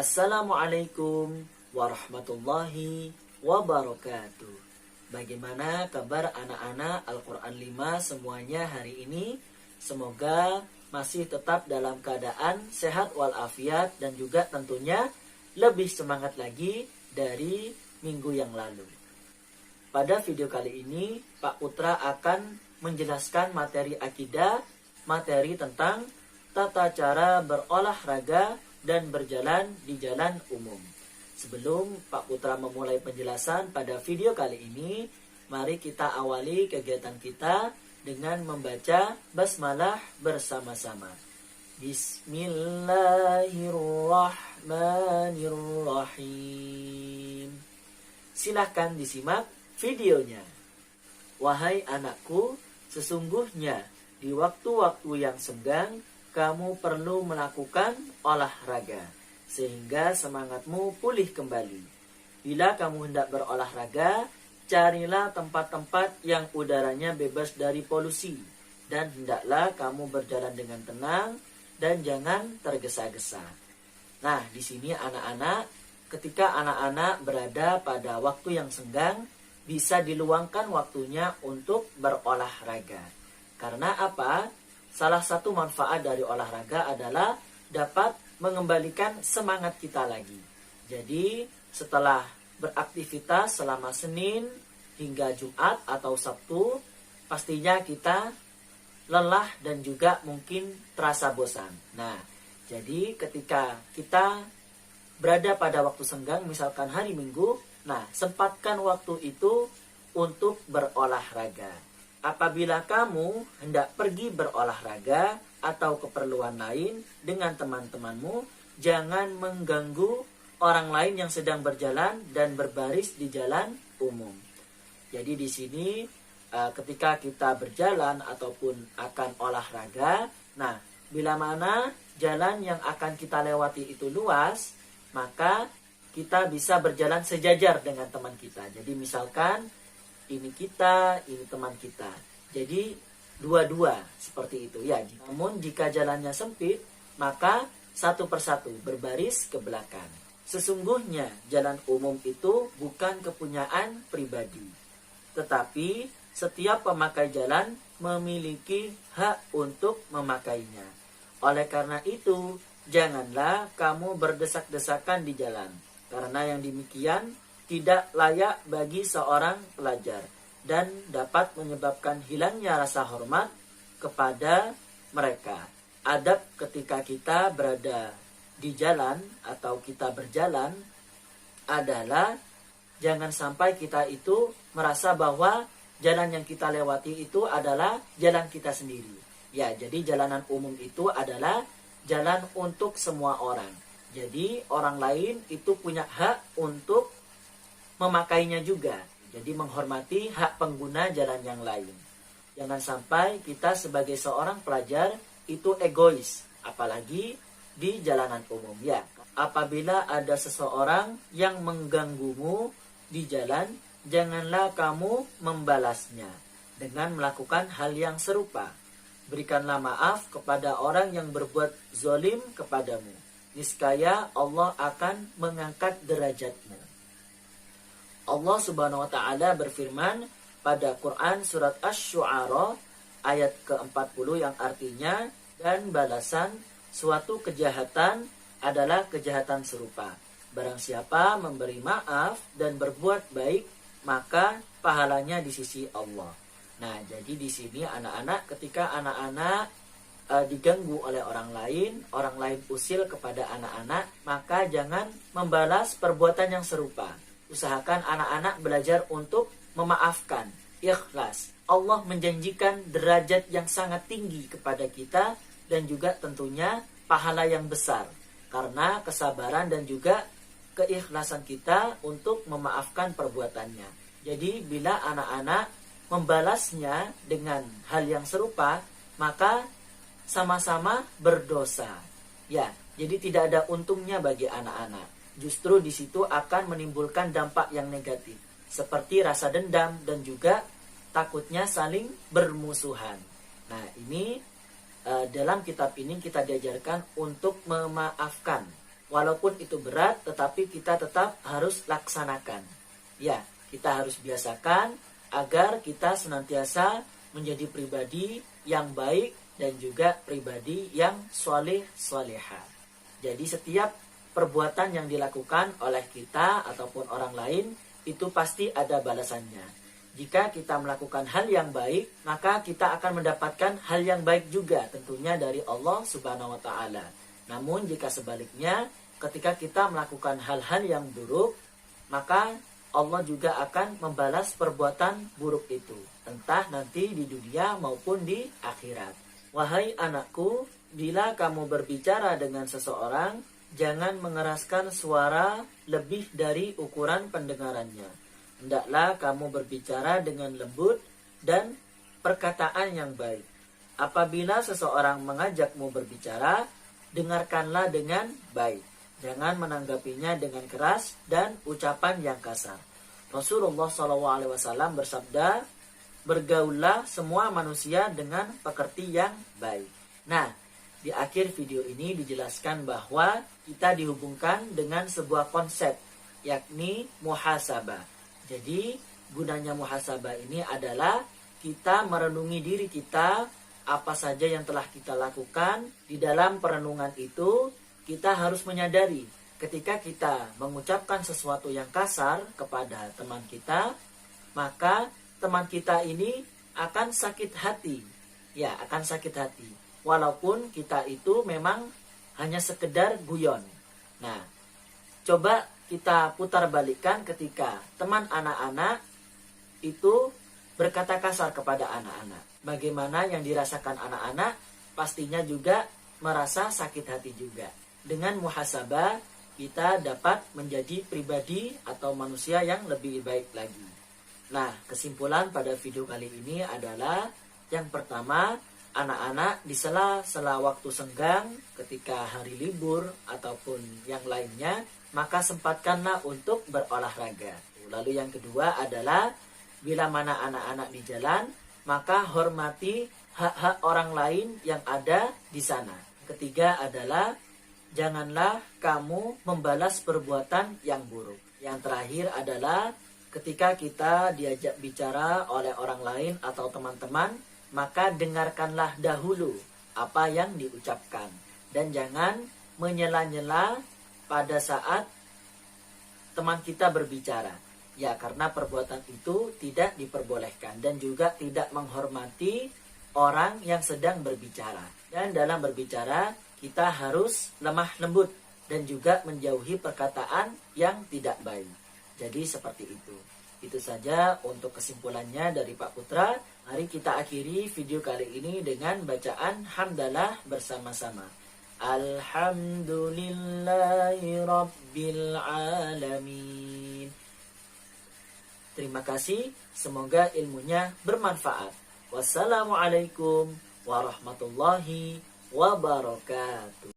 Assalamualaikum warahmatullahi wabarakatuh. Bagaimana kabar anak-anak Al-Quran 5 semuanya hari ini? Semoga masih tetap dalam keadaan sehat walafiat dan juga tentunya lebih semangat lagi dari minggu yang lalu. Pada video kali ini Pak Putra akan menjelaskan materi akidah, materi tentang tata cara berolahraga dan berjalan di jalan umum. Sebelum Pak Putra memulai penjelasan pada video kali ini, mari kita awali kegiatan kita dengan membaca basmalah bersama-sama. Bismillahirrahmanirrahim. Silahkan disimak videonya. Wahai anakku, sesungguhnya di waktu-waktu yang senggang kamu perlu melakukan olahraga, sehingga semangatmu pulih kembali. Bila kamu hendak berolahraga, carilah tempat-tempat yang udaranya bebas dari polusi, dan hendaklah kamu berjalan dengan tenang dan jangan tergesa-gesa. Nah, di sini anak-anak, ketika anak-anak berada pada waktu yang senggang, bisa diluangkan waktunya untuk berolahraga. Karena apa? Salah satu manfaat dari olahraga adalah dapat mengembalikan semangat kita lagi. Jadi setelah beraktivitas selama Senin hingga Jumat atau Sabtu, pastinya kita lelah dan juga mungkin terasa bosan. Nah, jadi ketika kita berada pada waktu senggang, misalkan hari Minggu, nah sempatkan waktu itu untuk berolahraga. Apabila kamu hendak pergi berolahraga atau keperluan lain dengan teman-temanmu, jangan mengganggu orang lain yang sedang berjalan dan berbaris di jalan umum. Jadi di sini ketika kita berjalan ataupun akan olahraga, nah bila mana jalan yang akan kita lewati itu luas, maka kita bisa berjalan sejajar dengan teman kita. Jadi misalkan ini kita, ini teman kita. Jadi dua-dua seperti itu ya. Namun jika jalannya sempit, maka satu persatu berbaris ke belakang. Sesungguhnya jalan umum itu bukan kepunyaan pribadi, tetapi setiap pemakai jalan memiliki hak untuk memakainya. Oleh karena itu, janganlah kamu berdesak-desakan di jalan, karena yang demikian tidak layak bagi seorang pelajar dan dapat menyebabkan hilangnya rasa hormat kepada mereka. Adab ketika kita berada di jalan atau kita berjalan adalah jangan sampai kita itu merasa bahwa jalan yang kita lewati itu adalah jalan kita sendiri. Ya, jadi jalanan umum itu adalah jalan untuk semua orang. Jadi orang lain itu punya hak untuk memakainya juga. Jadi menghormati hak pengguna jalan yang lain. Jangan sampai kita sebagai seorang pelajar itu egois, apalagi di jalanan umum ya. Apabila ada seseorang yang mengganggumu di jalan, janganlah kamu membalasnya dengan melakukan hal yang serupa. Berikanlah maaf kepada orang yang berbuat zalim kepadamu. Niscaya Allah akan mengangkat derajatmu. Allah Subhanahu wa taala berfirman pada Quran surat Asy-Syu'ara ayat ke-40 yang artinya, dan balasan suatu kejahatan adalah kejahatan serupa. Barang siapa memberi maaf dan berbuat baik, maka pahalanya di sisi Allah. Nah, jadi di sini anak-anak, ketika anak-anak diganggu oleh orang lain usil kepada anak-anak, maka jangan membalas perbuatan yang serupa. Usahakan anak-anak belajar untuk memaafkan, ikhlas. Allah menjanjikan derajat yang sangat tinggi kepada kita dan juga tentunya pahala yang besar karena kesabaran dan juga keikhlasan kita untuk memaafkan perbuatannya. Jadi bila anak-anak membalasnya dengan hal yang serupa, maka sama-sama berdosa. Ya, jadi tidak ada untungnya bagi anak-anak. Justru di situ akan menimbulkan dampak yang negatif, seperti rasa dendam dan juga takutnya saling bermusuhan. Nah, ini dalam kitab ini kita diajarkan untuk memaafkan. Walaupun itu berat, tetapi kita tetap harus laksanakan. Ya, kita harus biasakan agar kita senantiasa menjadi pribadi yang baik dan juga pribadi yang soleh-soleha. Jadi setiap perbuatan yang dilakukan oleh kita ataupun orang lain itu pasti ada balasannya. Jika kita melakukan hal yang baik, maka kita akan mendapatkan hal yang baik juga tentunya dari Allah Subhanahu wa taala. Namun jika sebaliknya, ketika kita melakukan hal-hal yang buruk, maka Allah juga akan membalas perbuatan buruk itu, entah nanti di dunia maupun di akhirat. Wahai anakku, bila kamu berbicara dengan seseorang, jangan mengeraskan suara lebih dari ukuran pendengarannya. Hendaklah kamu berbicara dengan lembut dan perkataan yang baik. Apabila seseorang mengajakmu berbicara, dengarkanlah dengan baik. Jangan menanggapinya dengan keras dan ucapan yang kasar. Rasulullah SAW bersabda, bergaullah semua manusia dengan pekerti yang baik. Nah, di akhir video ini dijelaskan bahwa kita dihubungkan dengan sebuah konsep, yakni muhasabah. Jadi, gunanya muhasabah ini adalah kita merenungi diri kita, apa saja yang telah kita lakukan. Di dalam perenungan itu, kita harus menyadari ketika kita mengucapkan sesuatu yang kasar kepada teman kita, maka teman kita ini akan sakit hati. Ya, akan sakit hati. Walaupun kita itu memang hanya sekedar guyon. Nah, coba kita putar balikkan ketika teman anak-anak itu berkata kasar kepada anak-anak. Bagaimana yang dirasakan anak-anak pastinya juga merasa sakit hati juga. Dengan muhasabah kita dapat menjadi pribadi atau manusia yang lebih baik lagi. Nah, kesimpulan pada video kali ini adalah yang pertama, anak-anak di sela-sela waktu senggang ketika hari libur ataupun yang lainnya, maka sempatkanlah untuk berolahraga. Lalu yang kedua adalah bila mana anak-anak di jalan, maka hormati hak-hak orang lain yang ada di sana. Ketiga adalah janganlah kamu membalas perbuatan yang buruk. Yang terakhir adalah ketika kita diajak bicara oleh orang lain atau teman-teman, maka dengarkanlah dahulu apa yang diucapkan. Dan jangan menyela-nyela pada saat teman kita berbicara. Ya, karena perbuatan itu tidak diperbolehkan dan juga tidak menghormati orang yang sedang berbicara. Dan dalam berbicara, kita harus lemah lembut dan juga menjauhi perkataan yang tidak baik. Jadi seperti itu. Itu saja untuk kesimpulannya dari Pak Putra. Mari kita akhiri video kali ini dengan bacaan hamdalah bersama-sama. Alhamdulillahi Rabbil Alamin. Terima kasih, semoga ilmunya bermanfaat. Wassalamualaikum warahmatullahi wabarakatuh.